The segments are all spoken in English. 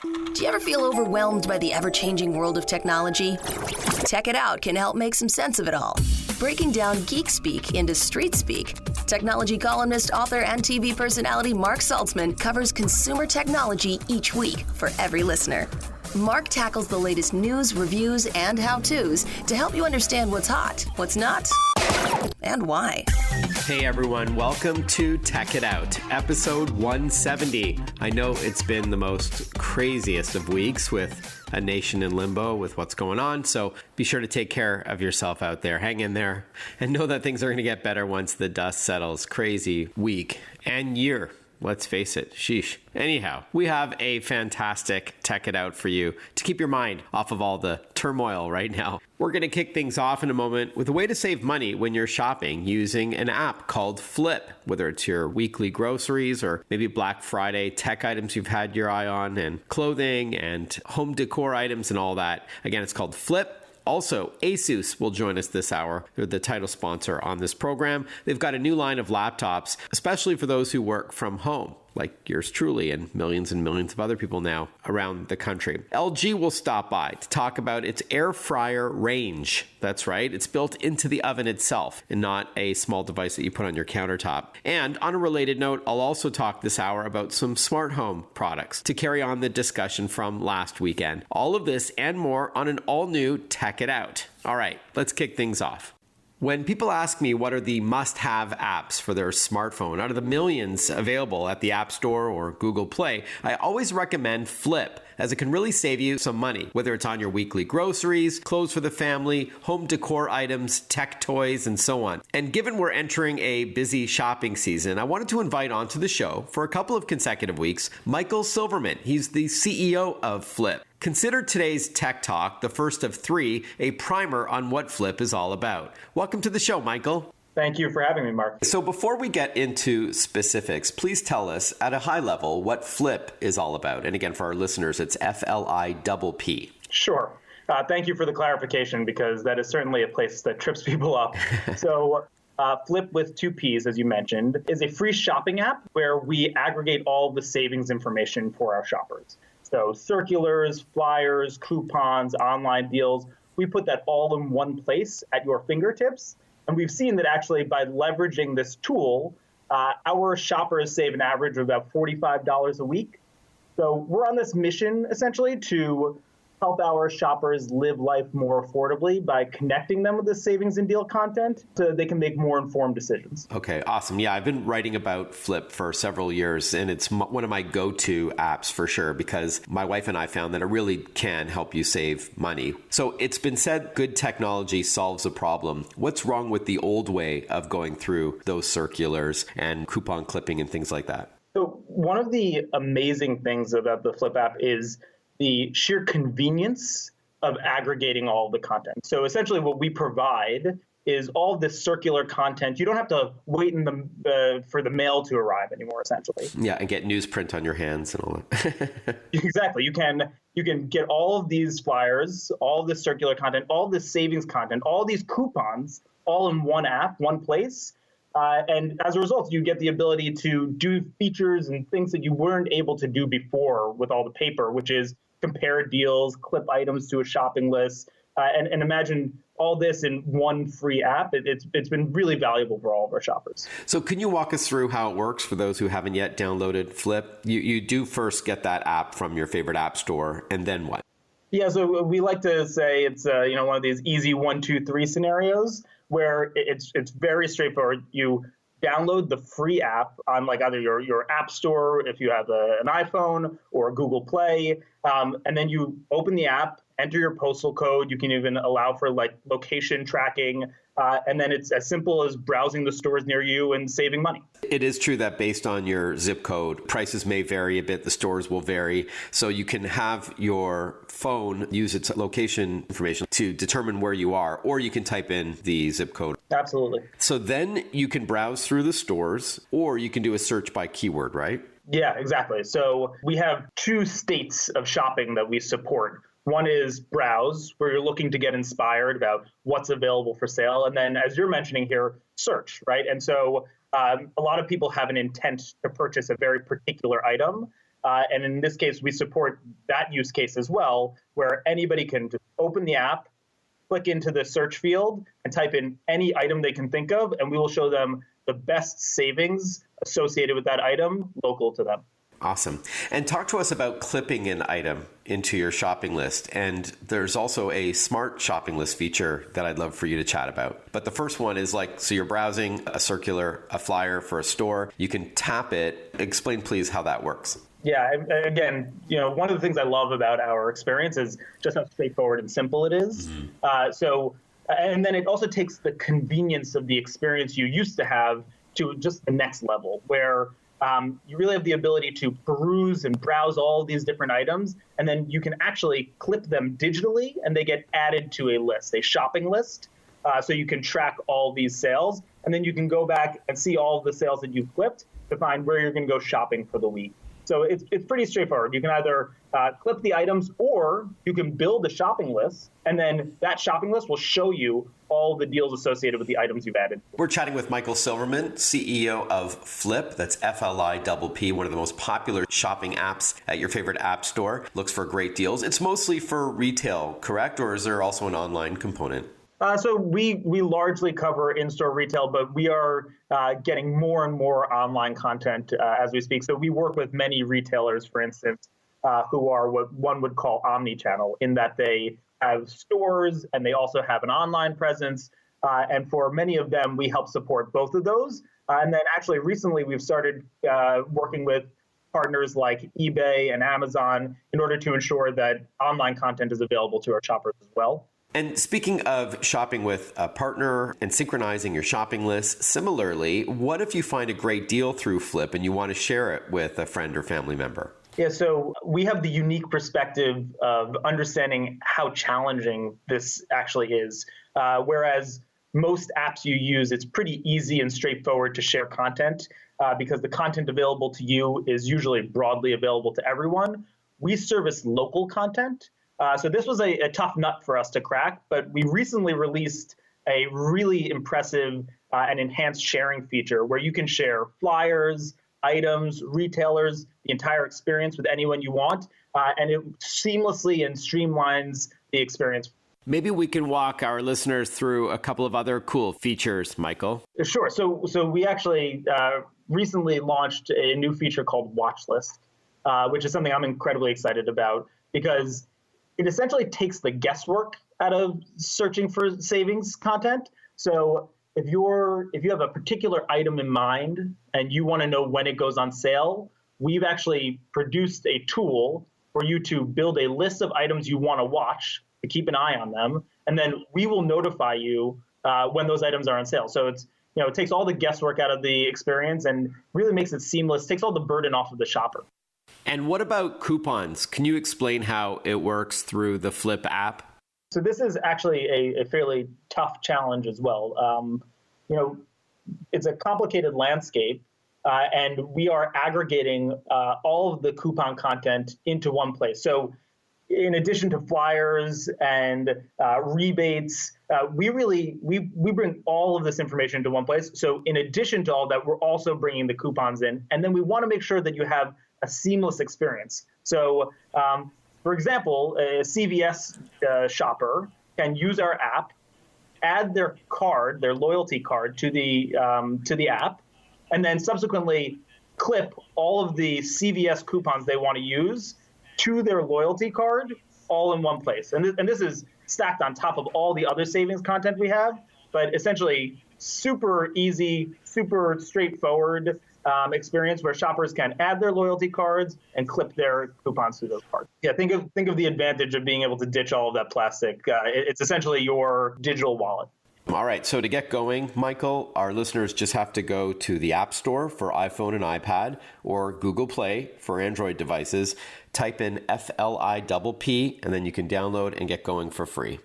Do you ever feel overwhelmed by the ever-changing world of technology? Tech It Out can help make some sense of it all. Breaking down geek speak into street speak, technology columnist, author, and TV personality Mark Saltzman covers consumer technology each week for every listener. Mark tackles the latest news, reviews, and how-tos to help you understand what's hot, what's not, and why. Hey everyone, welcome to Tech It Out, episode 170. I know it's been the most craziest of weeks with a nation in limbo with what's going on, so be sure to take care of yourself out there. Hang in there and know that things are going to get better once the dust settles. Crazy week and year. Let's face it, sheesh. Anyhow, we have a fantastic Tech It Out for you to keep your mind off of all the turmoil right now. We're going to kick things off in a moment with a way to save money when you're shopping using an app called Flip, whether it's your weekly groceries or maybe Black Friday tech items you've had your eye on and clothing and home decor items and all that. Again, it's called Flip. Also, ASUS will join us this hour. They're the title sponsor on this program. They've got a new line of laptops, especially for those who work from home, like yours truly and millions of other people now around the country. LG will stop by to talk about its air fryer range. That's right, it's built into the oven itself and not a small device that you put on your countertop. And on a related note, I'll also talk this hour about some smart home products to carry on the discussion from last weekend. All of this and more on an all-new Tech It Out. All right, let's kick things off. When people ask me what are the must-have apps for their smartphone out of the millions available at the App Store or Google Play, I always recommend Flip, as it can really save you some money, whether it's on your weekly groceries, clothes for the family, home decor items, tech toys, and so on. And given we're entering a busy shopping season, I wanted to invite onto the show for a couple of consecutive weeks, Michael Silverman. He's the CEO of Flip. Consider today's Tech Talk, the first of three, a primer on what Flip is all about. Welcome to the show, Michael. Thank you for having me, Mark. So before we get into specifics, please tell us at a high level what Flip is all about. And again, for our listeners, it's FLIPP. Sure. Thank you for the clarification, because that is certainly a place that trips people up. So Flip with two Ps, as you mentioned, is a free shopping app where we aggregate all the savings information for our shoppers. So circulars, flyers, coupons, online deals, we put that all in one place at your fingertips. And we've seen that actually by leveraging this tool, our shoppers save an average of about $45 a week. So we're on this mission essentially to help our shoppers live life more affordably by connecting them with the savings and deal content so they can make more informed decisions. Okay, awesome. Yeah, I've been writing about Flip for several years, and it's one of my go-to apps for sure, because my wife and I found that it really can help you save money. So it's been said good technology solves a problem. What's wrong with the old way of going through those circulars and coupon clipping and things like that? So one of the amazing things about the Flip app is the sheer convenience of aggregating all of the content. So essentially what we provide is all of this circular content. You don't have to wait for the mail to arrive anymore, essentially. Yeah, and get newsprint on your hands and all that. Exactly. You can get all of these flyers, all of this circular content, all this savings content, all these coupons, all in one app, one place. And as a result, you get the ability to do features and things that you weren't able to do before with all the paper, which is compare deals, clip items to a shopping list, and imagine all this in one free app. It's been really valuable for all of our shoppers. So can you walk us through how it works for those who haven't yet downloaded Flip? You do first get that app from your favorite app store, and then what? Yeah, so we like to say it's one of these easy 1, 2, 3 scenarios where it's very straightforward. You download the free app on like either your app store if you have an iPhone or Google Play, and then you open the app, enter your postal code. You can even allow for like location tracking, and then it's as simple as browsing the stores near you and saving money. It is true that based on your zip code, prices may vary a bit. The stores will vary. So you can have your phone use its location information to determine where you are, or you can type in the zip code. Absolutely. So then you can browse through the stores, or you can do a search by keyword, right? Yeah, exactly. So we have two states of shopping that we support. One is browse, where you're looking to get inspired about what's available for sale. And then, as you're mentioning here, search, right? And so a lot of people have an intent to purchase a very particular item. And in this case, we support that use case as well, where anybody can just open the app, click into the search field, and type in any item they can think of, and we will show them the best savings associated with that item local to them. Awesome. And talk to us about clipping an item into your shopping list. And there's also a smart shopping list feature that I'd love for you to chat about. But the first one is so you're browsing a flyer for a store. You can tap it. Explain, please, how that works. Yeah, again, one of the things I love about our experience is just how straightforward and simple it is. And then it also takes the convenience of the experience you used to have to just the next level, where you really have the ability to peruse and browse all these different items, and then you can actually clip them digitally, and they get added to a list, a shopping list. So you can track all these sales, and then you can go back and see all of the sales that you've clipped to find where you're going to go shopping for the week. So it's pretty straightforward. You can either clip the items, or you can build a shopping list, and then that shopping list will show you all the deals associated with the items you've added. We're chatting with Michael Silverman, CEO of Flip. That's FLIPP, one of the most popular shopping apps at your favorite app store. Looks for great deals. It's mostly for retail, correct? Or is there also an online component? So we largely cover in-store retail, but we are getting more and more online content as we speak. So we work with many retailers, for instance, who are what one would call omni-channel, in that they have stores and they also have an online presence. And for many of them, we help support both of those. And then actually recently we've started working with partners like eBay and Amazon in order to ensure that online content is available to our shoppers as well. And speaking of shopping with a partner and synchronizing your shopping list, similarly, what if you find a great deal through Flip and you want to share it with a friend or family member? Yeah, so we have the unique perspective of understanding how challenging this actually is. Whereas most apps you use, it's pretty easy and straightforward to share content because the content available to you is usually broadly available to everyone. We service local content. So this was a tough nut for us to crack, but we recently released a really impressive and enhanced sharing feature where you can share flyers, items, retailers, the entire experience with anyone you want, and it seamlessly and streamlines the experience. Maybe we can walk our listeners through a couple of other cool features, Michael. Sure. So we actually recently launched a new feature called Watch List, which is something I'm incredibly excited about because it essentially takes the guesswork out of searching for savings content. So if you have a particular item in mind and you want to know when it goes on sale, we've actually produced a tool for you to build a list of items you want to watch, to keep an eye on them, and then we will notify you when those items are on sale. So it takes all the guesswork out of the experience and really makes it seamless, takes all the burden off of the shopper. And what about coupons? Can you explain how it works through the Flip app? So this is actually a fairly tough challenge as well. It's a complicated landscape, and we are aggregating all of the coupon content into one place. So in addition to flyers and rebates, we bring all of this information into one place. So in addition to all that, we're also bringing the coupons in, and then we want to make sure that you have a seamless experience. So, for example, a CVS shopper can use our app, add their loyalty card to the app, and then subsequently clip all of the CVS coupons they want to use to their loyalty card all in one place. And this is stacked on top of all the other savings content we have, but essentially super easy, super straightforward experience where shoppers can add their loyalty cards and clip their coupons to those cards. Yeah, think of the advantage of being able to ditch all of that plastic. It's essentially your digital wallet. All right, so to get going, Michael, our listeners just have to go to the App Store for iPhone and iPad or Google Play for Android devices, type in FLIPP, and then you can download and get going for free.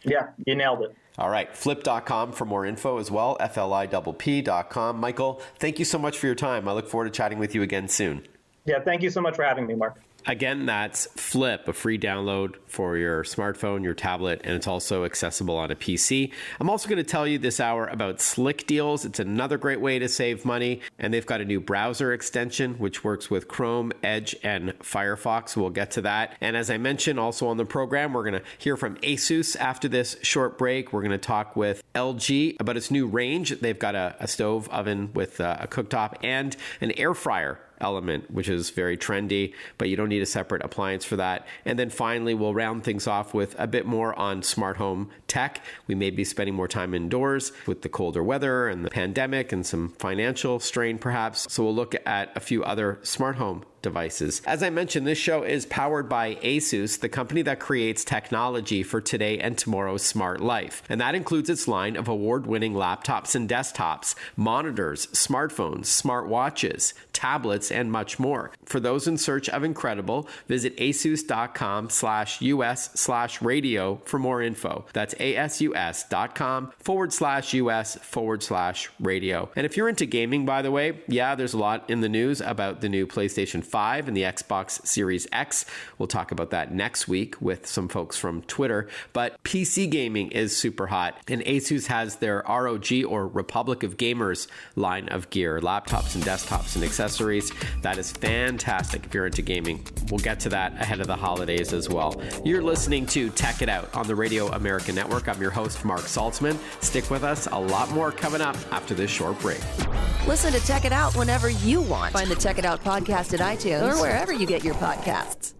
Yeah, you nailed it. All right, flip.com for more info as well, FLIPP.com. Michael, thank you so much for your time. I look forward to chatting with you again soon. Yeah, thank you so much for having me, Mark. Again, that's Flip, a free download for your smartphone, your tablet, and it's also accessible on a PC. I'm also going to tell you this hour about Slick Deals. It's another great way to save money, and they've got a new browser extension which works with Chrome, Edge, and Firefox. We'll get to that. And as I mentioned, also on the program, we're going to hear from ASUS after this short break. We're going to talk with LG about its new range. They've got a stove oven with a cooktop and an air fryer element, which is very trendy, but you don't need a separate appliance for that. And then finally, we'll round things off with a bit more on smart home tech. We may be spending more time indoors with the colder weather and the pandemic and some financial strain perhaps. So we'll look at a few other smart home devices. As I mentioned, this show is powered by ASUS, the company that creates technology for today and tomorrow's smart life. And that includes its line of award-winning laptops and desktops, monitors, smartphones, smartwatches, tablets, and much more. For those in search of incredible, visit asus.com/US/radio for more info. That's asus.com/US/radio. And if you're into gaming, by the way, yeah, there's a lot in the news about the new PlayStation 5 and the Xbox Series X. We'll talk about that next week with some folks from Twitter. But PC gaming is super hot, and ASUS has their ROG, or Republic of Gamers, line of gear, laptops and desktops and accessories. That is fantastic if you're into gaming. We'll get to that ahead of the holidays as well. You're listening to Tech It Out on the Radio American Network. I'm your host, Mark Saltzman. Stick with us. A lot more coming up after this short break. Listen to Tech It Out whenever you want. Find the Tech It Out podcast at iTunes or wherever you get your podcasts.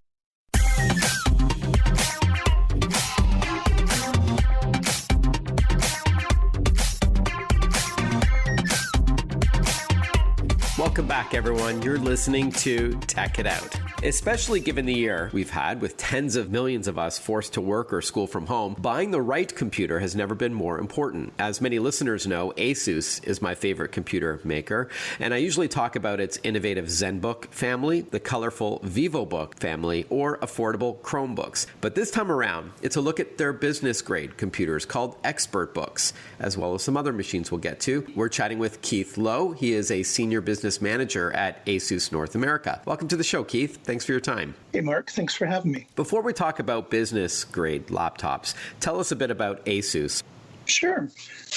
Welcome back, everyone. You're listening to Tech It Out. Especially given the year we've had with tens of millions of us forced to work or school from home, buying the right computer has never been more important. As many listeners know, ASUS is my favorite computer maker, and I usually talk about its innovative ZenBook family, the colorful VivoBook family, or affordable Chromebooks. But this time around, it's a look at their business-grade computers called ExpertBooks, as well as some other machines we'll get to. We're chatting with Keith Lowe. He is a senior business manager at ASUS North America. Welcome to the show, Keith. Thanks for your time. Hey, Mark. Thanks for having me. Before we talk about business-grade laptops, tell us a bit about ASUS. Sure.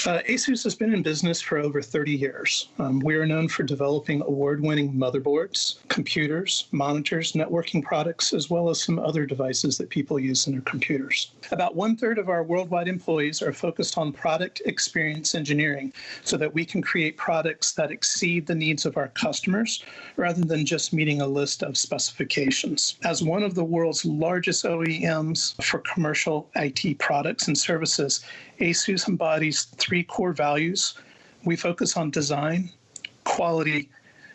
ASUS has been in business for over 30 years. We are known for developing award-winning motherboards, computers, monitors, networking products, as well as some other devices that people use in their computers. About 1/3 of our worldwide employees are focused on product experience engineering so that we can create products that exceed the needs of our customers rather than just meeting a list of specifications. As one of the world's largest OEMs for commercial IT products and services, ASUS embodies 3 core values. We focus on design, quality,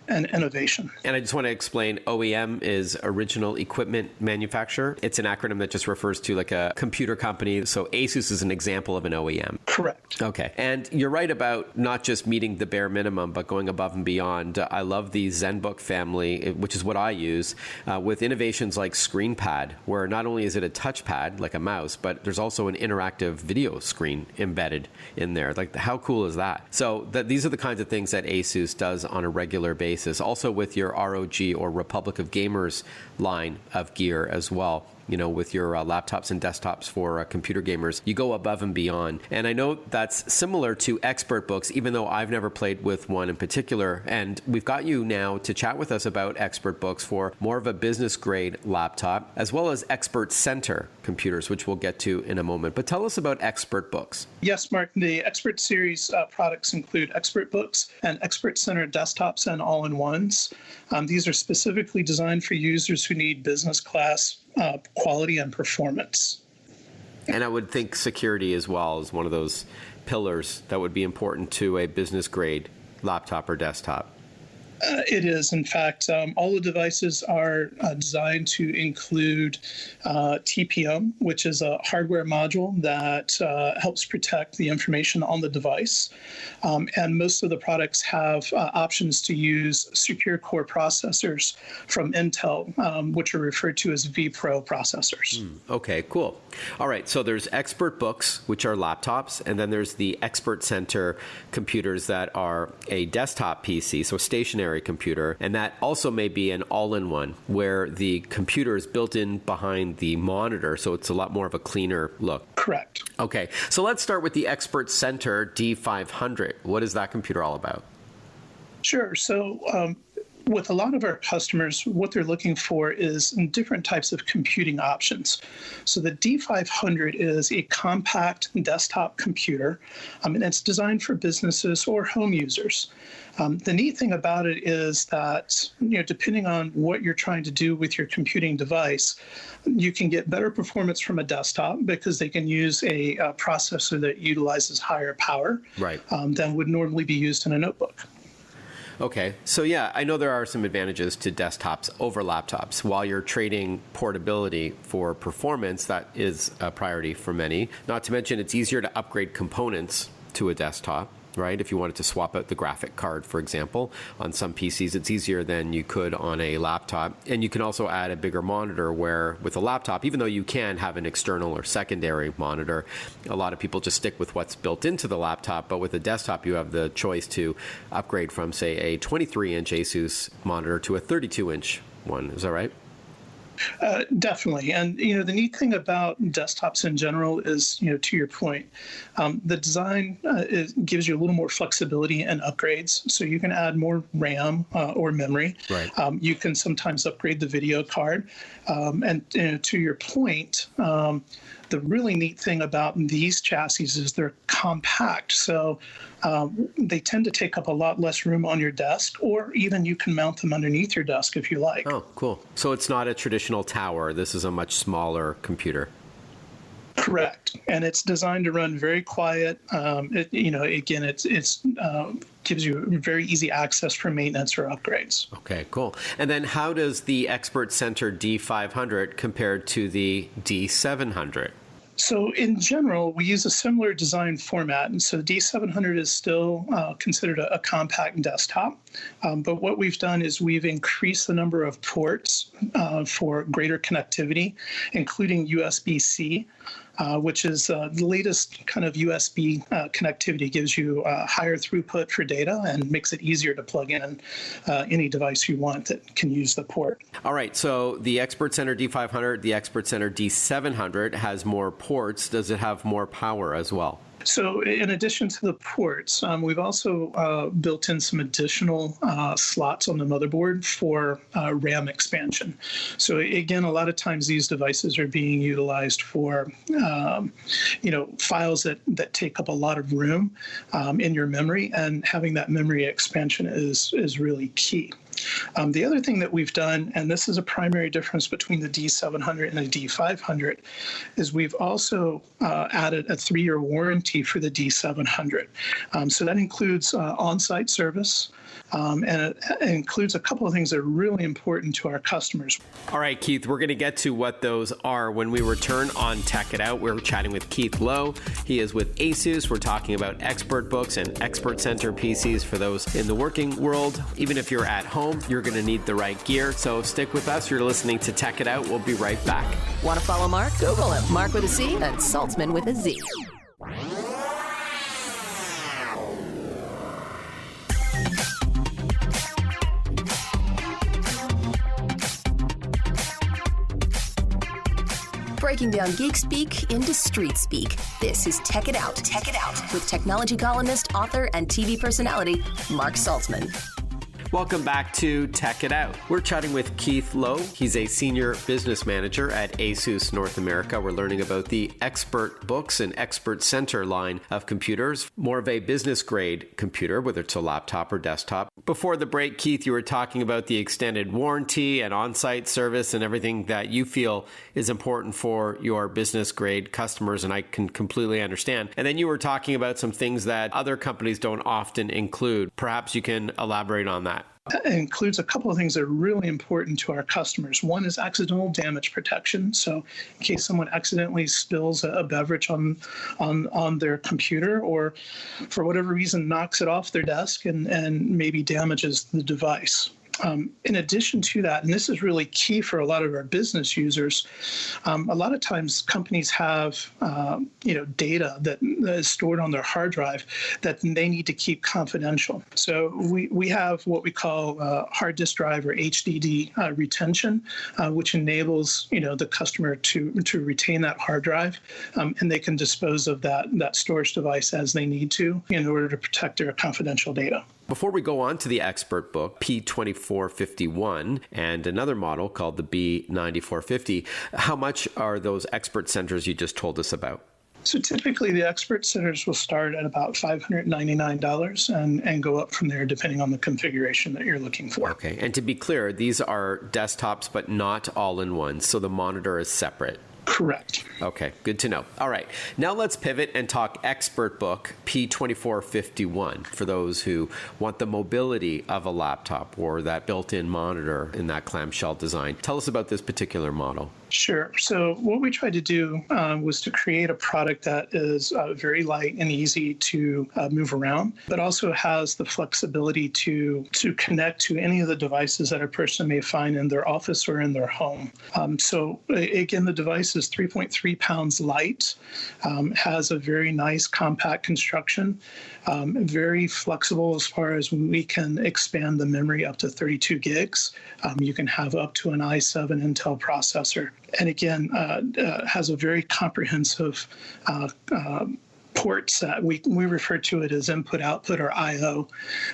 and innovation. And I just want to explain, OEM is Original Equipment Manufacturer. It's an acronym that just refers to like a computer company. So ASUS is an example of an OEM. Correct. Okay. And you're right about not just meeting the bare minimum, but going above and beyond. I love the ZenBook family, which is what I use, with innovations like ScreenPad, where not only is it a touchpad, like a mouse, but there's also an interactive video screen embedded in there. Like, how cool is that? So these are the kinds of things that ASUS does on a regular basis. Also with your ROG, or Republic of Gamers, line of gear as well. You know, with your laptops and desktops for computer gamers, you go above and beyond. And I know that's similar to ExpertBooks, even though I've never played with one in particular. And we've got you now to chat with us about ExpertBooks for more of a business-grade laptop, as well as Expert Center computers, which we'll get to in a moment. But tell us about ExpertBooks. Yes, Mark. The Expert Series products include ExpertBooks and Expert Center desktops and all-in-ones. These are specifically designed for users who need business class quality and performance. And I would think security as well is one of those pillars that would be important to a business-grade laptop or desktop. It is. In fact, all the devices are designed to include TPM, which is a hardware module that helps protect the information on the device. And most of the products have options to use secure core processors from Intel, which are referred to as vPro processors. Okay, cool. All right, so there's ExpertBooks, which are laptops, and then there's the Expert Center computers that are a desktop PC, so stationary stationary computer, and that also may be an all-in-one where the computer is built in behind the monitor, so it's a lot more of a cleaner look. Correct. Okay, so let's start with the Expert Center D500. What is that computer all about? Sure. So with a lot of our customers, what they're looking for is different types of computing options. So the D500 is a compact desktop computer, and it's designed for businesses or home users. The neat thing about it is that, depending on what you're trying to do with your computing device, you can get better performance from a desktop because they can use a processor that utilizes higher power than would normally be used in a notebook. Okay, so yeah, I know there are some advantages to desktops over laptops. While you're trading portability for performance, that is a priority for many. Not to mention, it's easier to upgrade components to a desktop, right? If you wanted to swap out the graphic card, for example, on some PCs, it's easier than you could on a laptop. And you can also add a bigger monitor where with a laptop, even though you can have an external or secondary monitor, a lot of people just stick with what's built into the laptop. But with a desktop, you have the choice to upgrade from, say, a 23-inch ASUS monitor to a 32-inch one. Is that right? Definitely. And, the neat thing about desktops in general is, to your point, the design gives you a little more flexibility and upgrades. So you can add more RAM or memory. Right. You can sometimes upgrade the video card. And to your point, the really neat thing about these chassis is they're compact. So they tend to take up a lot less room on your desk, or even you can mount them underneath your desk if you like. Oh, cool. So it's not a traditional tower. This is a much smaller computer. Correct. And it's designed to run very quiet. It gives you very easy access for maintenance or upgrades. Okay, cool. And then how does the Expert Center D500 compare to the D700? So in general, we use a similar design format. And so the D700 is still considered a compact desktop. But what we've done is we've increased the number of ports for greater connectivity, including USB-C, which is the latest kind of USB connectivity. Gives you higher throughput for data and makes it easier to plug in any device you want that can use the port. All right, so the Expert Center D500, the Expert Center D700 has more ports. Does it have more power as well? So in addition to the ports, we've also built in some additional slots on the motherboard for RAM expansion. So again, a lot of times these devices are being utilized for, files that take up a lot of room in your memory, and having that memory expansion is really key. The other thing that we've done, and this is a primary difference between the D700 and the D500, is we've also added a 3-year warranty for the D700. So that includes on-site service, and it includes a couple of things that are really important to our customers. All right, Keith, we're going to get to what those are when we return on Tech It Out. We're chatting with Keith Lowe. He is with ASUS. We're talking about expert books and Expert Center PCs for those in the working world. Even if you're at home, you're going to need the right gear. So stick with us. You're listening to Tech It Out. We'll be right back. Want to follow Mark? Google him. Mark with a C and Saltzman with a Z. Breaking down geek speak into street speak. This is Tech It Out. Tech It Out with technology columnist, author, and TV personality Mark Saltzman. Welcome back to Tech It Out. We're chatting with Keith Lowe. He's a senior business manager at ASUS North America. We're learning about the Expert Books and Expert Center line of computers, more of a business grade computer, whether it's a laptop or desktop. Before the break, Keith, you were talking about the extended warranty and on-site service and everything that you feel is important for your business grade customers, and I can completely understand. And then you were talking about some things that other companies don't often include. Perhaps you can elaborate on that. It includes a couple of things that are really important to our customers. One is accidental damage protection. So in case someone accidentally spills a beverage on their computer, or for whatever reason knocks it off their desk and maybe damages the device. In addition to that, and this is really key for a lot of our business users, a lot of times companies have data that is stored on their hard drive that they need to keep confidential. So we have what we call hard disk drive or HDD retention, which enables the customer to retain that hard drive, and they can dispose of that storage device as they need to in order to protect their confidential data. Before we go on to the expert book, P2451, and another model called the B9450, how much are those expert centers you just told us about? So typically the expert centers will start at about $599 and go up from there depending on the configuration that you're looking for. Okay, and to be clear, these are desktops but not all-in-one, so the monitor is separate. Correct. Okay, good to know. All right, now let's pivot and talk expert book P2451 for those who want the mobility of a laptop or that built-in monitor in that clamshell design. Tell us about this particular model. Sure. So what we tried to do was to create a product that is very light and easy to move around, but also has the flexibility to connect to any of the devices that a person may find in their office or in their home. So again, the device is 3.3 pounds light, has a very nice compact construction, very flexible as far as we can expand the memory up to 32 gigs. You can have up to an i7 Intel processor. And again, has a very comprehensive port set. We refer to it as input, output, or I/O,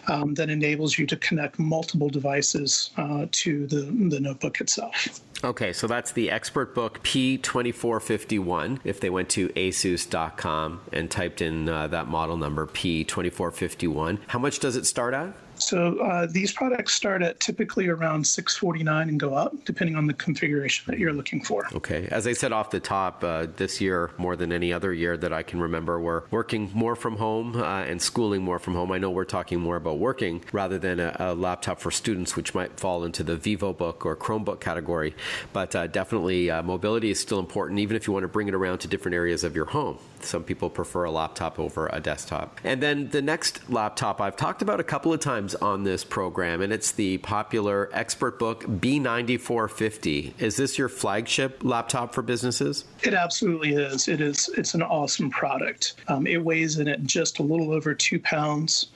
that enables you to connect multiple devices to the notebook itself. Okay, so that's the expert book P2451. If they went to asus.com and typed in that model number P2451, how much does it start at? So these products start at typically around $649 and go up, depending on the configuration that you're looking for. Okay. As I said off the top, this year, more than any other year that I can remember, we're working more from home and schooling more from home. I know we're talking more about working rather than a laptop for students, which might fall into the VivoBook or Chromebook category. But definitely mobility is still important, even if you want to bring it around to different areas of your home. Some people prefer a laptop over a desktop. And then the next laptop I've talked about a couple of times on this program, and it's the popular expert book B9450. Is this your flagship laptop for businesses? It absolutely is. It's an awesome product. It weighs in at just a little over 2 pounds.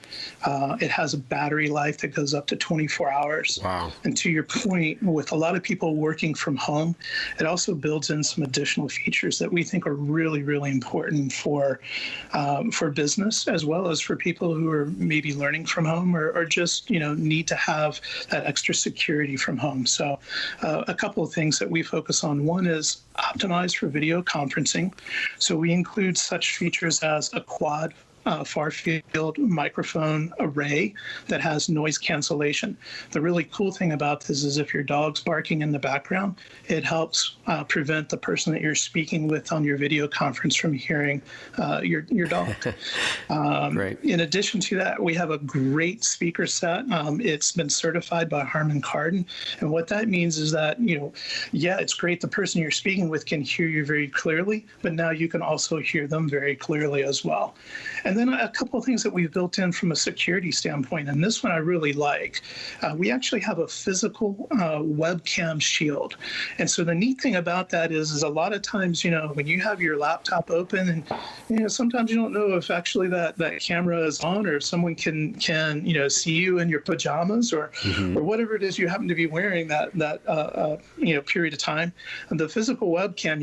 It has a battery life that goes up to 24 hours. Wow. And to your point, with a lot of people working from home, it also builds in some additional features that we think are really, really important for business, as well as for people who are maybe learning from home or just need to have that extra security from home. So a couple of things that we focus on. One is optimized for video conferencing. So we include such features as a quad far field microphone array that has noise cancellation. The really cool thing about this is if your dog's barking in the background, it helps prevent the person that you're speaking with on your video conference from hearing your dog. Great. In addition to that, we have a great speaker set. It's been certified by Harman Kardon. And what that means is that, it's great the person you're speaking with can hear you very clearly, but now you can also hear them very clearly as well. And then a couple of things that we've built in from a security standpoint, and this one I really like. We actually have a physical webcam shield. And so the neat thing about that is a lot of times, when you have your laptop open and, sometimes you don't know if actually that camera is on or if someone can see you in your pajamas or whatever it is you happen to be wearing that period of time. And the physical webcam,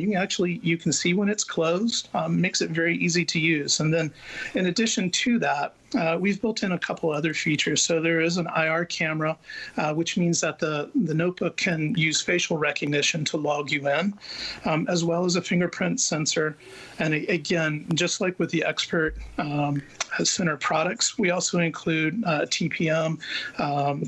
you can see when it's closed, makes it very easy to use. And then in addition to that, we've built in a couple other features. So there is an IR camera, which means that the notebook can use facial recognition to log you in, as well as a fingerprint sensor. And again, just like with the Expert Center products, we also include TPM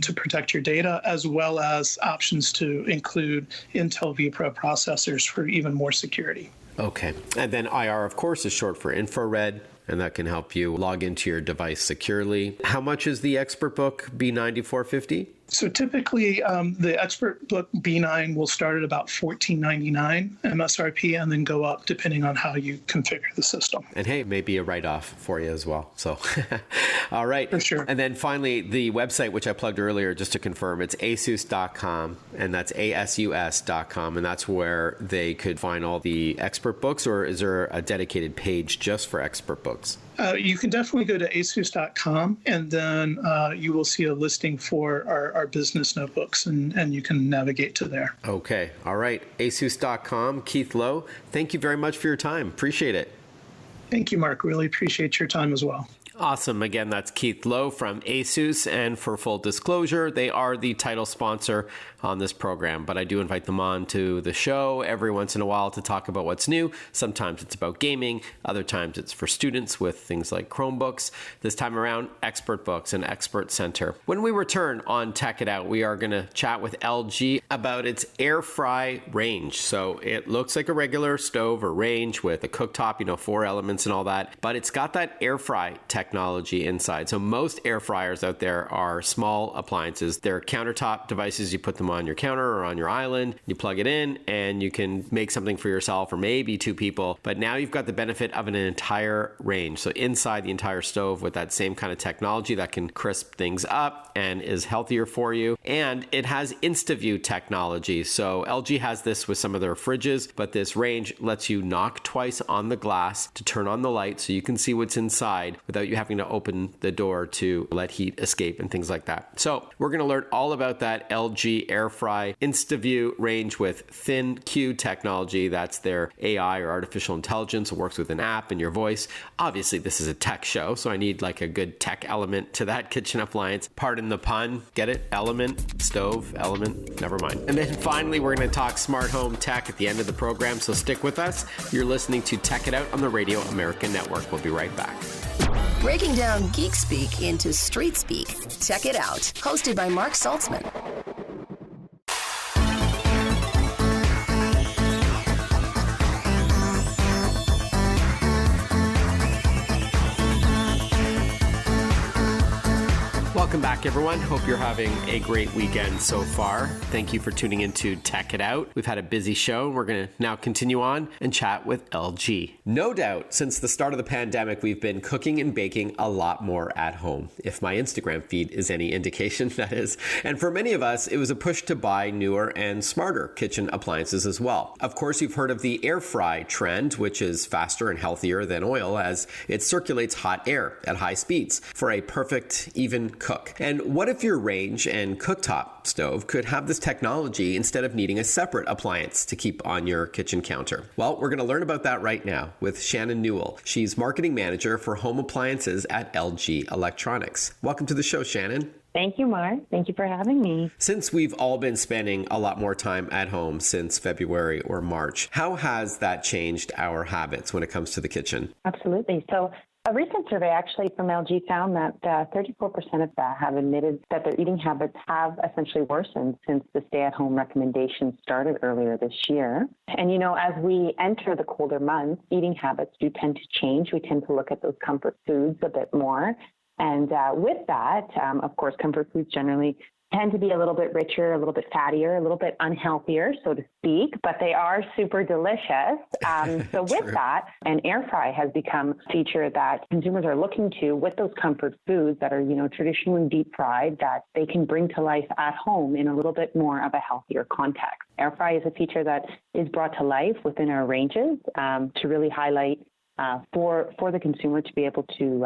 to protect your data, as well as options to include Intel vPro processors for even more security. Okay. And then IR, of course, is short for infrared, and that can help you log into your device securely. How much is the expert book B9450? So typically, the Expert Book B9 will start at about $14.99 MSRP and then go up depending on how you configure the system. And hey, maybe a write-off for you as well. So, all right. For sure. And then finally, the website, which I plugged earlier, just to confirm, it's asus.com, and that's ASUS.com, and that's where they could find all the Expert books, or is there a dedicated page just for Expert books? You can definitely go to asus.com, and then you will see a listing for our business notebooks, and you can navigate to there. Okay. All right. asus.com. Keith Lowe, thank you very much for your time. Appreciate it. Thank you, Mark. Really appreciate your time as well. Awesome. Again, that's Keith Lowe from ASUS. And for full disclosure, they are the title sponsor on this program. But I do invite them on to the show every once in a while to talk about what's new. Sometimes it's about gaming. Other times it's for students with things like Chromebooks. This time around, Expert Books and Expert Center. When we return on Tech It Out, we are going to chat with LG about its air fry range. So it looks like a regular stove or range with a cooktop, 4 elements and all that. But it's got that air fry technology inside. So most air fryers out there are small appliances. They're countertop devices. You put them on your counter or on your island. You plug it in and you can make something for yourself or maybe 2 people. But now you've got the benefit of an entire range. So inside the entire stove with that same kind of technology that can crisp things up and is healthier for you. And it has InstaView technology. So LG has this with some of their fridges, but this range lets you knock twice on the glass to turn on the light so you can see what's inside without you having to open the door to let heat escape and things like that. So we're going to learn all about that LG Air Fry InstaView range with ThinQ technology. That's their AI or artificial intelligence. It works with an app and your voice. Obviously, this is a tech show, so I need like a good tech element to that kitchen appliance. Pardon the pun. Get it? Element, stove, element. Never mind. And then finally, we're going to talk smart home tech at the end of the program, so stick with us. You're listening to Tech It Out on the Radio American Network. We'll be right back. Breaking down geek speak into street speak. Tech It Out, hosted by Mark Saltzman. Welcome back, everyone. Hope you're having a great weekend so far. Thank you for tuning into Tech It Out. We've had a busy show, and we're going to now continue on and chat with LG. No doubt, since the start of the pandemic, we've been cooking and baking a lot more at home, if my Instagram feed is any indication, that is. And for many of us, it was a push to buy newer and smarter kitchen appliances as well. Of course, you've heard of the air fry trend, which is faster and healthier than oil as it circulates hot air at high speeds for a perfect, even cook. And what if your range and cooktop stove could have this technology instead of needing a separate appliance to keep on your kitchen counter? Well, we're going to learn about that right now with Shannon Newell. She's marketing manager for home appliances at LG Electronics. Welcome to the show, Shannon. Thank you, Mark. Thank you for having me. Since we've all been spending a lot more time at home since February or March, how has that changed our habits when it comes to the kitchen? Absolutely. So a recent survey actually from LG found that 34% of that have admitted that their eating habits have essentially worsened since the stay-at-home recommendations started earlier this year. And, as we enter the colder months, eating habits do tend to change. We tend to look at those comfort foods a bit more. And with that, of course, comfort foods generally tend to be a little bit richer, a little bit fattier, a little bit unhealthier, so to speak, but they are super delicious. So with that, an air fry has become a feature that consumers are looking to with those comfort foods that are, traditionally deep fried that they can bring to life at home in a little bit more of a healthier context. Air fry is a feature that is brought to life within our ranges to really highlight for the consumer to be able to,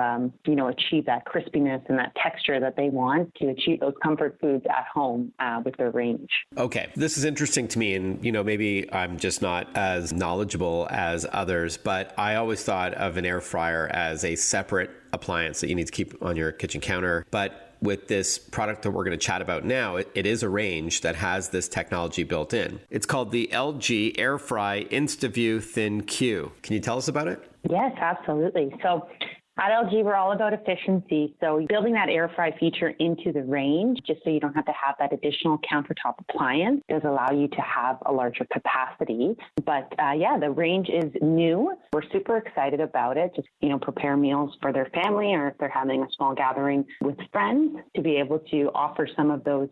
achieve that crispiness and that texture that they want to achieve those comfort foods at home with their range. Okay, this is interesting to me, and maybe I'm just not as knowledgeable as others, but I always thought of an air fryer as a separate appliance that you need to keep on your kitchen counter. But with this product that we're going to chat about now, it is a range that has this technology built in. It's called the LG Air Fry InstaView ThinQ. Can you tell us about it? Yes, absolutely. So At LG, we're all about efficiency. So building that air fry feature into the range, just so you don't have to have that additional countertop appliance, does allow you to have a larger capacity. But the range is new. We're super excited about it. Just, prepare meals for their family, or if they're having a small gathering with friends, to be able to offer some of those,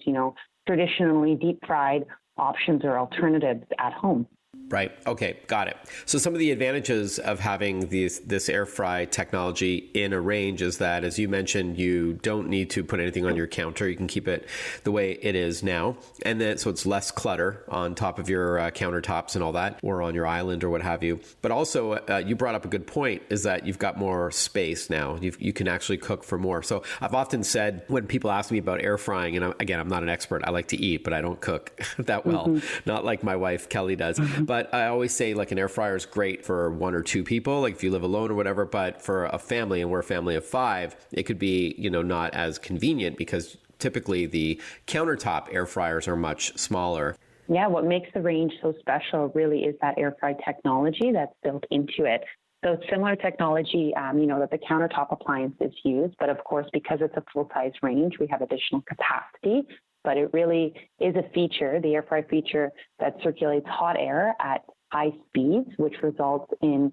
traditionally deep fried options or alternatives at home. Right. Okay. Got it. So some of the advantages of having this air fry technology in a range is that, as you mentioned, you don't need to put anything on your counter. You can keep it the way it is now. And then, so it's less clutter on top of your countertops and all that, or on your island or what have you. But also, you brought up a good point, is that you've got more space now. You can actually cook for more. So I've often said, when people ask me about air frying, and I'm not an expert. I like to eat, but I don't cook that well. Not like my wife, Kelly, does. But I always say, like, an air fryer is great for one or two people, like if you live alone or whatever. But for a family, and we're a family of 5, it could be, not as convenient, because typically the countertop air fryers are much smaller. Yeah, what makes the range so special really is that air fry technology that's built into it. So it's similar technology, that the countertop appliances use. But of course, because it's a full-size range, we have additional capacity. But it really is a feature, the air fry feature, that circulates hot air at high speeds, which results in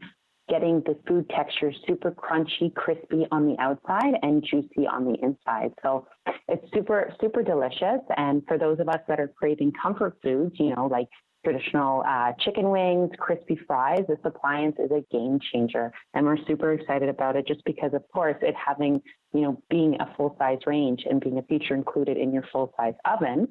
getting the food texture super crunchy, crispy on the outside and juicy on the inside. So it's super, super delicious. And for those of us that are craving comfort foods, like traditional chicken wings, crispy fries, this appliance is a game changer. And we're super excited about it, just because, of course, it having, being a full-size range and being a feature included in your full-size oven,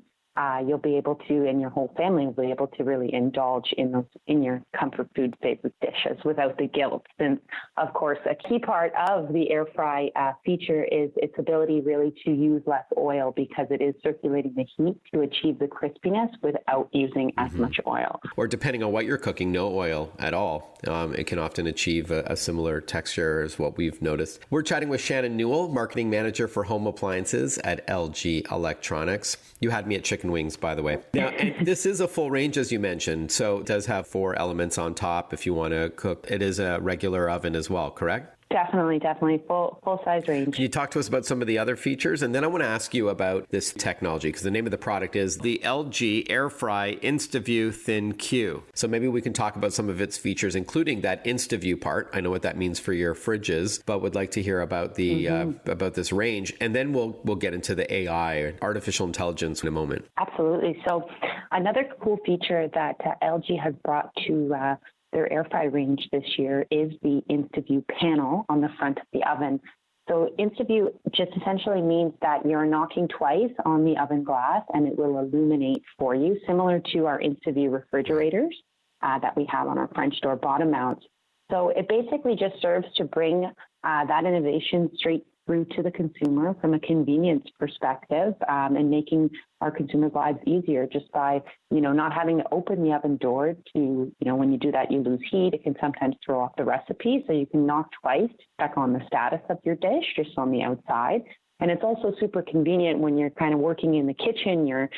you'll be able to, and your whole family will be able to really indulge in your comfort food favorite dishes without the guilt. And of course, a key part of the air fry feature is its ability really to use less oil, because it is circulating the heat to achieve the crispiness without using as much oil. Or depending on what you're cooking, no oil at all. It can often achieve a similar texture as what we've noticed. We're chatting with Shannon Newell, Marketing Manager for Home Appliances at LG Electronics. You had me at chicken wings, by the way. Now, and this is a full range, as you mentioned, so it does have 4 elements on top if you want to cook. It is a regular oven as well, correct? Definitely. Full size range. Can you talk to us about some of the other features? And then I want to ask you about this technology, because the name of the product is the LG Air Fry InstaView ThinQ. So maybe we can talk about some of its features, including that InstaView part. I know what that means for your fridges, but would like to hear about the about this range. And then we'll get into the AI, artificial intelligence, in a moment. Absolutely. So another cool feature that LG has brought to their air fry range this year is the InstaView panel on the front of the oven. So InstaView just essentially means that you're knocking twice on the oven glass and it will illuminate for you, similar to our InstaView refrigerators that we have on our French door bottom mounts. So it basically just serves to bring that innovation straight through to the consumer from a convenience perspective, and making our consumers' lives easier just by, not having to open the oven door to, when you do that, you lose heat. It can sometimes throw off the recipe. So you can knock twice, check on the status of your dish just on the outside. And it's also super convenient when you're kind of working in the kitchen. Your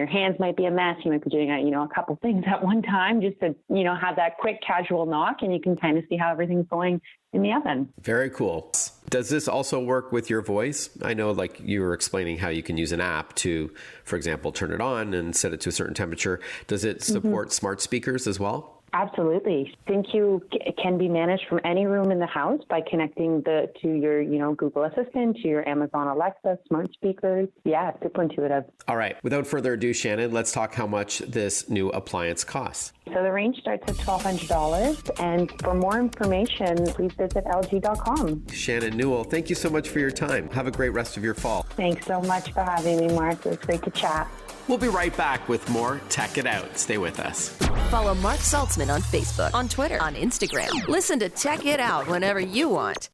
hands might be a mess. You might be doing, a couple things at one time, just to, have that quick casual knock, and you can kind of see how everything's going in the oven. Very cool. Does this also work with your voice? I know, like you were explaining, how you can use an app to, for example, turn it on and set it to a certain temperature. Does it support smart speakers as well? Absolutely. ThinQ can be managed from any room in the house by connecting to your, Google Assistant, to your Amazon Alexa, smart speakers. Yeah, super intuitive. All right. Without further ado, Shannon, let's talk how much this new appliance costs. So the range starts at $1,200. And for more information, please visit LG.com. Shannon Newell, thank you so much for your time. Have a great rest of your fall. Thanks so much for having me, Mark. It was great to chat. We'll be right back with more Tech It Out. Stay with us. Follow Mark Saltzman on Facebook, on Twitter, on Instagram. Listen to Tech It Out whenever you want.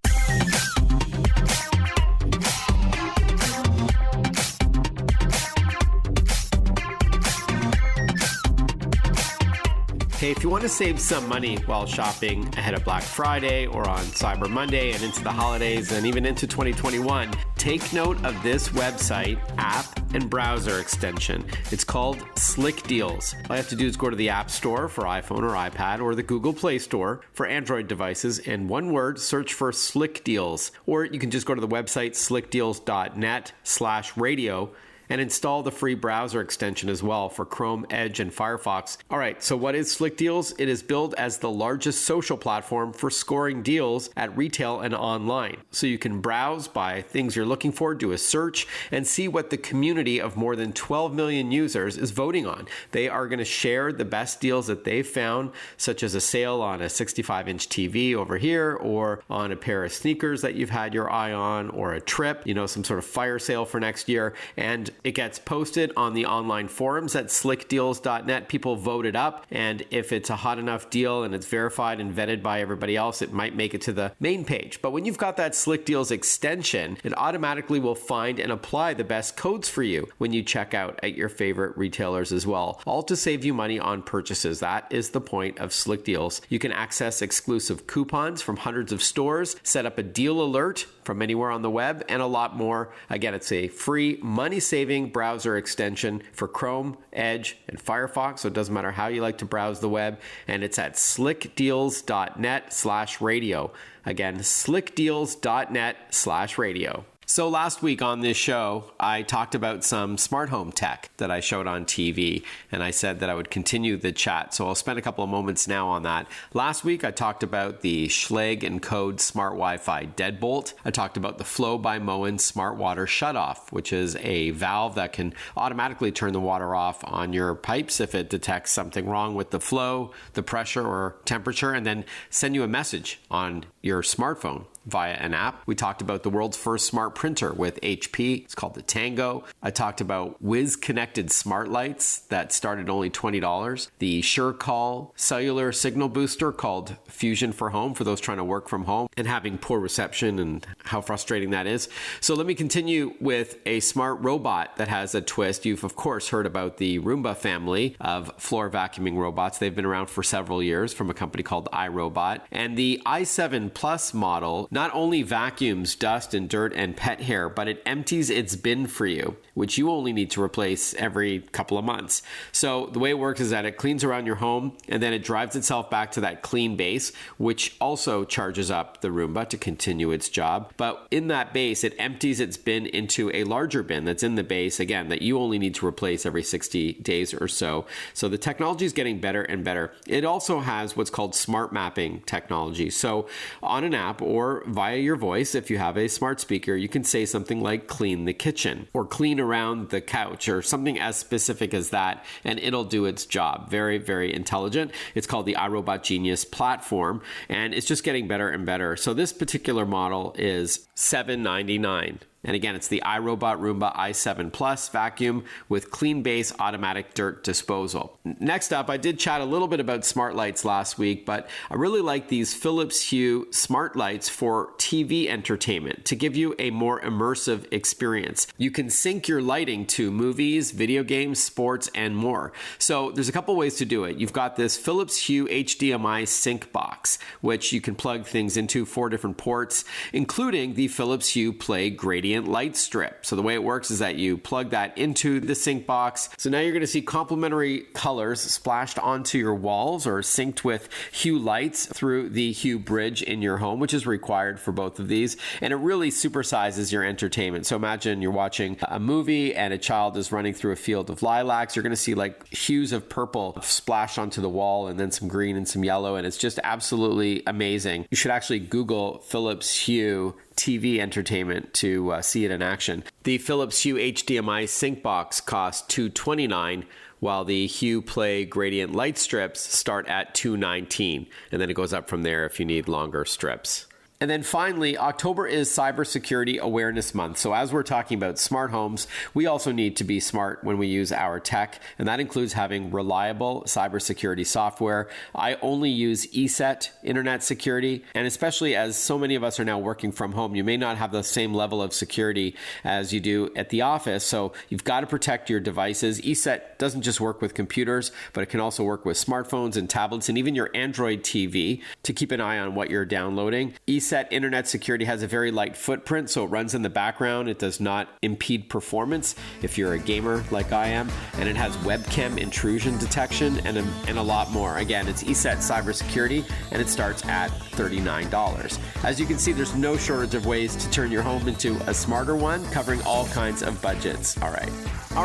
Hey, if you want to save some money while shopping ahead of Black Friday or on Cyber Monday and into the holidays and even into 2021, take note of this website, app, and browser extension. It's called Slick Deals. All you have to do is go to the App Store for iPhone or iPad or the Google Play Store for Android devices and one word, search for Slick Deals. Or you can just go to the website slickdeals.net/radio and install the free browser extension as well for Chrome, Edge, and Firefox. All right, so what is Slick Deals? It is billed as the largest social platform for scoring deals at retail and online. So you can browse by things you're looking for, do a search, and see what the community of more than 12 million users is voting on. They are going to share the best deals that they've found, such as a sale on a 65-inch TV over here, or on a pair of sneakers that you've had your eye on, or a trip, some sort of fire sale for next year. And it gets posted on the online forums at slickdeals.net. People vote it up, and if it's a hot enough deal and it's verified and vetted by everybody else, it might make it to the main page. But when you've got that Slick Deals extension, it automatically will find and apply the best codes for you when you check out at your favorite retailers as well, all to save you money on purchases. That is the point of Slick Deals. You can access exclusive coupons from hundreds of stores, set up a deal alert from anywhere on the web, and a lot more. Again, it's a free money-saving browser extension for Chrome, Edge, and Firefox, so it doesn't matter how you like to browse the web, and it's at slickdeals.net/radio. Again, slickdeals.net/radio. So last week on this show, I talked about some smart home tech that I showed on TV, and I said that I would continue the chat. So I'll spend a couple of moments now on that. Last week, I talked about the Schlage & Code Smart Wi-Fi Deadbolt. I talked about the Flow by Moen Smart Water Shutoff, which is a valve that can automatically turn the water off on your pipes if it detects something wrong with the flow, the pressure, or temperature, and then send you a message on your smartphone via an app. We talked about the world's first smart printer with HP. It's called the Tango. I talked about Whiz connected smart lights that started only $20. The SureCall cellular signal booster called Fusion for Home for those trying to work from home and having poor reception and how frustrating that is. So let me continue with a smart robot that has a twist. You've of course heard about the Roomba family of floor vacuuming robots. They've been around for several years from a company called iRobot. And the i7 Plus model not only vacuums dust and dirt and pet hair, but it empties its bin for you, which you only need to replace every couple of months. So the way it works is that it cleans around your home and then it drives itself back to that clean base, which also charges up the Roomba to continue its job. But in that base, it empties its bin into a larger bin that's in the base, again, that you only need to replace every 60 days or so. So the technology is getting better and better. It also has what's called smart mapping technology. So on an app or via your voice, if you have a smart speaker, you can say something like clean the kitchen or clean around the couch or something as specific as that, and it'll do its job. Very, very intelligent. It's called the iRobot Genius platform, and it's just getting better and better. So this particular model is $799. And again, it's the iRobot Roomba i7 Plus vacuum with clean base automatic dirt disposal. Next up, I did chat a little bit about smart lights last week, but I really like these Philips Hue smart lights for TV entertainment to give you a more immersive experience. You can sync your lighting to movies, video games, sports, and more. So there's a couple ways to do it. You've got this Philips Hue HDMI sync box, which you can plug things into 4 different ports, including the Philips Hue Play Gradient light strip. So the way it works is that you plug that into the sync box. So now you're going to see complementary colors splashed onto your walls or synced with Hue lights through the Hue bridge in your home, which is required for both of these. And it really supersizes your entertainment. So imagine you're watching a movie and a child is running through a field of lilacs. You're going to see like hues of purple splashed onto the wall and then some green and some yellow. And it's just absolutely amazing. You should actually Google Philips Hue TV entertainment to see it in action. The Philips Hue HDMI sync box costs $229, while the Hue Play Gradient light strips start at $219, and then it goes up from there if you need longer strips. And then finally, October is Cybersecurity Awareness Month. So as we're talking about smart homes, we also need to be smart when we use our tech, and that includes having reliable cybersecurity software. I only use ESET Internet Security, and especially as so many of us are now working from home, you may not have the same level of security as you do at the office. So you've got to protect your devices. ESET doesn't just work with computers, but it can also work with smartphones and tablets and even your Android TV to keep an eye on what you're downloading. ESET Internet Security has a very light footprint, so it runs in the background. It does not impede performance if you're a gamer like I am, and it has webcam intrusion detection and a lot more. Again, it's ESET Cybersecurity, and it starts at $39. As you can see, there's no shortage of ways to turn your home into a smarter one, covering all kinds of budgets. All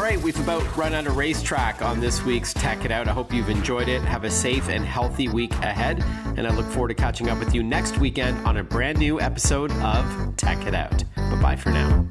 right, we've about run out of racetrack on this week's Tech It Out. I hope you've enjoyed it. Have a safe and healthy week ahead, and I look forward to catching up with you next weekend on a brand new episode of Tech It Out. Bye-bye for now.